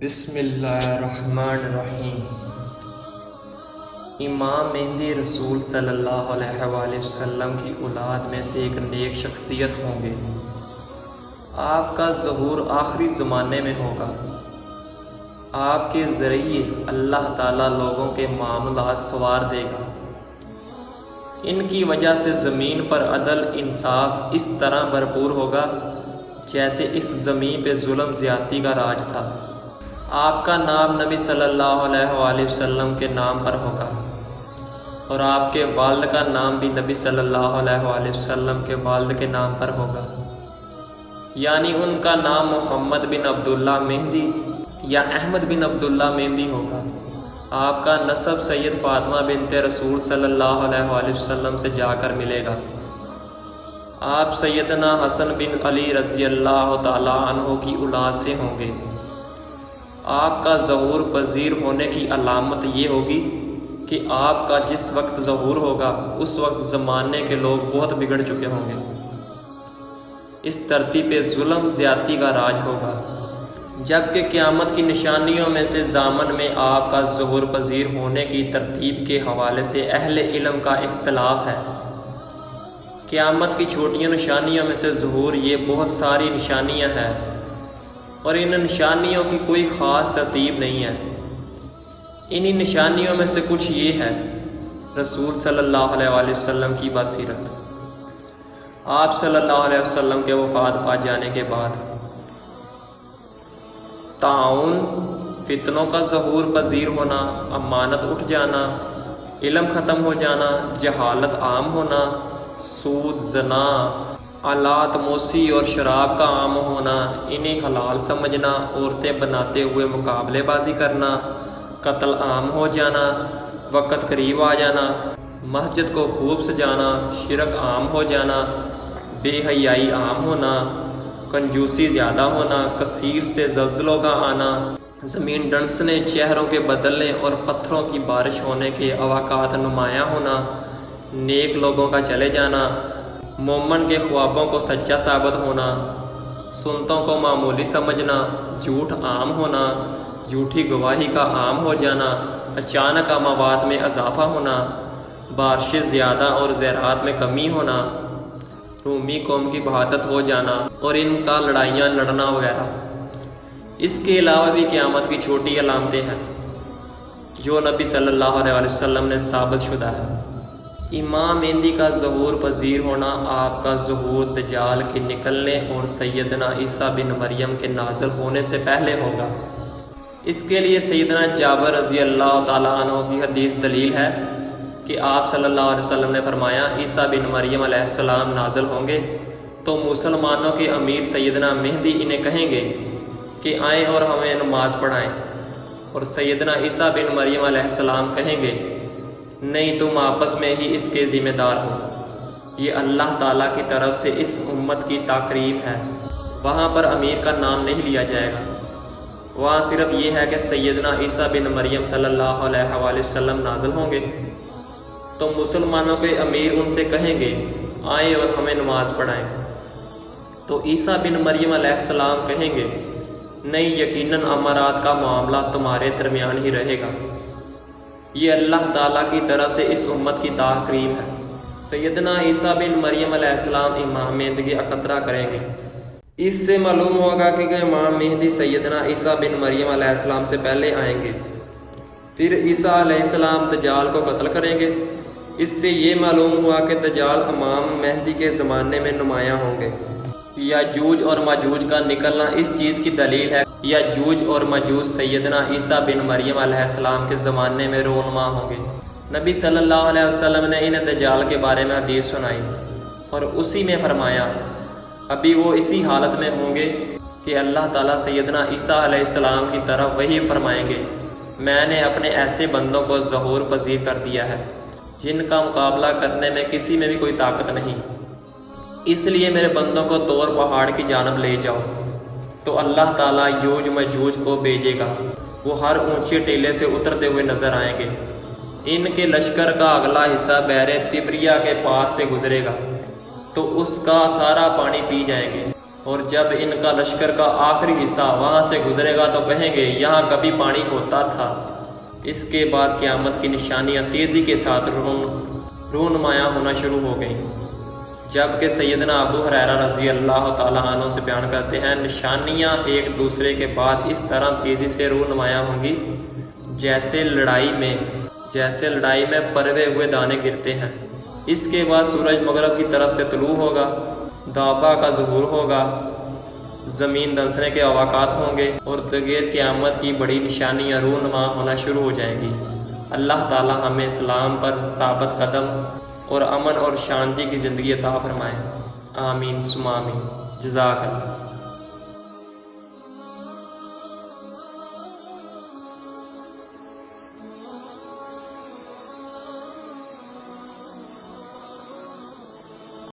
بسم اللہ الرحمن الرحیم۔ امام مہدی رسول صلی اللہ علیہ وآلہ وسلم کی اولاد میں سے ایک نیک شخصیت ہوں گے۔ آپ کا ظہور آخری زمانے میں ہوگا۔ آپ کے ذریعے اللہ تعالیٰ لوگوں کے معاملات سنوار دے گا۔ ان کی وجہ سے زمین پر عدل انصاف اس طرح بھرپور ہوگا جیسے اس زمین پہ ظلم زیادتی کا راج تھا۔ آپ کا نام نبی صلی اللہ علیہ وآلہ وسلم کے نام پر ہوگا اور آپ کے والد کا نام بھی نبی صلی اللہ علیہ وآلہ وسلم کے والد کے نام پر ہوگا، یعنی ان کا نام محمد بن عبداللہ مہدی یا احمد بن عبداللہ مہدی ہوگا۔ آپ کا نسب سید فاطمہ بنت رسول صلی اللہ علیہ وآلہ وسلم سے جا کر ملے گا۔ آپ سیدنا حسن بن علی رضی اللہ تعالیٰ عنہ کی اولاد سے ہوں گے۔ آپ کا ظہور پذیر ہونے کی علامت یہ ہوگی کہ آپ کا جس وقت ظہور ہوگا اس وقت زمانے کے لوگ بہت بگڑ چکے ہوں گے۔ اس ترتیب پہ ظلم زیادتی کا راج ہوگا، جبکہ قیامت کی نشانیوں میں سے ضامن میں آپ کا ظہور پذیر ہونے کی ترتیب کے حوالے سے اہل علم کا اختلاف ہے۔ قیامت کی چھوٹی نشانیوں میں سے ظہور یہ بہت ساری نشانیاں ہیں اور ان نشانیوں کی کوئی خاص ترتیب نہیں ہے۔ انہی نشانیوں میں سے کچھ یہ ہے: رسول صلی اللہ علیہ وآلہ وسلم کی بصیرت، آپ صلی اللہ علیہ وسلم کے وفات پا جانے کے بعد طاعون، فتنوں کا ظہور پذیر ہونا، امانت اٹھ جانا، علم ختم ہو جانا، جہالت عام ہونا، سود، زنا، آلات موسی اور شراب کا عام ہونا، انہیں حلال سمجھنا، عورتیں بناتے ہوئے مقابلے بازی کرنا، قتل عام ہو جانا، وقت قریب آ جانا، مسجد کو خوب سجانا، شرک عام ہو جانا، بے حیائی عام ہونا، کنجوسی زیادہ ہونا، کثیر سے زلزلوں کا آنا، زمین ڈنسنے، چہروں کے بدلنے اور پتھروں کی بارش ہونے کے اوقات نمایاں ہونا، نیک لوگوں کا چلے جانا، مومن کے خوابوں کو سچا ثابت ہونا، سنتوں کو معمولی سمجھنا، جھوٹ عام ہونا، جھوٹی گواہی کا عام ہو جانا، اچانک اموات میں اضافہ ہونا، بارشیں زیادہ اور زراعت میں کمی ہونا، رومی قوم کی بہادت ہو جانا اور ان کا لڑائیاں لڑنا وغیرہ۔ اس کے علاوہ بھی قیامت کی چھوٹی علامتیں ہیں جو نبی صلی اللہ علیہ وسلم نے ثابت شدہ ہے۔ امام مہدی کا ظہور پذیر ہونا آپ کا ظہور دجال کے نکلنے اور سیدنا عیسیٰ بن مریم کے نازل ہونے سے پہلے ہوگا۔ اس کے لیے سیدنا جابر رضی اللہ تعالیٰ عنہ کی حدیث دلیل ہے کہ آپ صلی اللہ علیہ وسلم نے فرمایا، عیسیٰ بن مریم علیہ السلام نازل ہوں گے تو مسلمانوں کے امیر سیدنا مہدی انہیں کہیں گے کہ آئیں اور ہمیں نماز پڑھائیں، اور سیدنا عیسیٰ بن مریم علیہ السلام کہیں گے، نہیں، تم آپس میں ہی اس کے ذمہ دار ہو، یہ اللہ تعالیٰ کی طرف سے اس امت کی تکریم ہے۔ وہاں پر امیر کا نام نہیں لیا جائے گا، وہاں صرف یہ ہے کہ سیدنا عیسیٰ بن مریم صلی اللہ علیہ وآلہ وسلم نازل ہوں گے تو مسلمانوں کے امیر ان سے کہیں گے، آئیں اور ہمیں نماز پڑھائیں، تو عیسیٰ بن مریم علیہ السلام کہیں گے، نہیں، یقیناً امارات کا معاملہ تمہارے درمیان ہی رہے گا، یہ اللہ تعالیٰ کی طرف سے اس امت کی تکریم ہے۔ سیدنا عیسیٰ بن مریم علیہ السلام امام مہدی کی اقتداء کریں گے۔ اس سے معلوم ہوگا کہ امام مہدی سیدنا عیسیٰ بن مریم علیہ السلام سے پہلے آئیں گے، پھر عیسیٰ علیہ السلام دجال کو قتل کریں گے۔ اس سے یہ معلوم ہوا کہ دجال امام مہدی کے زمانے میں نمایاں ہوں گے۔ یاجوج اور ماجوج کا نکلنا اس چیز کی دلیل ہے۔ یاجوج اور ماجوج سیدنا عیسیٰ بن مریم علیہ السلام کے زمانے میں رونما ہوں گے۔ نبی صلی اللہ علیہ وسلم نے انہیں دجال کے بارے میں حدیث سنائی اور اسی میں فرمایا، ابھی وہ اسی حالت میں ہوں گے کہ اللہ تعالیٰ سیدنا عیسیٰ علیہ السلام کی طرف وحی فرمائیں گے، میں نے اپنے ایسے بندوں کو ظہور پذیر کر دیا ہے جن کا مقابلہ کرنے میں کسی میں بھی کوئی طاقت نہیں، اس لیے میرے بندوں کو طور پہاڑ کی جانب لے جاؤ، تو اللہ تعالیٰ یوج مجوج کو بھیجے گا، وہ ہر اونچے ٹیلے سے اترتے ہوئے نظر آئیں گے۔ ان کے لشکر کا اگلا حصہ بحر تبریہ کے پاس سے گزرے گا تو اس کا سارا پانی پی جائیں گے، اور جب ان کا لشکر کا آخری حصہ وہاں سے گزرے گا تو کہیں گے یہاں کبھی پانی ہوتا تھا۔ اس کے بعد قیامت کی نشانیاں تیزی کے ساتھ رونمایاں ہونا شروع ہو گئیں، جبکہ سیدنا ابو ہریرہ رضی اللہ تعالیٰ عنہ سے بیان کرتے ہیں نشانیاں ایک دوسرے کے بعد اس طرح تیزی سے رونمایاں ہوں گی جیسے لڑائی میں پروے ہوئے دانے گرتے ہیں۔ اس کے بعد سورج مغرب کی طرف سے طلوع ہوگا، دابہ کا ظہور ہوگا، زمین دھنسنے کے اوقات ہوں گے اور دیگر قیامت کی بڑی نشانیاں رونما ہونا شروع ہو جائیں گی۔ اللہ تعالی ہمیں اسلام پر ثابت قدم اور امن اور شانتی کی زندگی عطا فرمائے۔ آمین ثم آمین۔ جزاک اللہ۔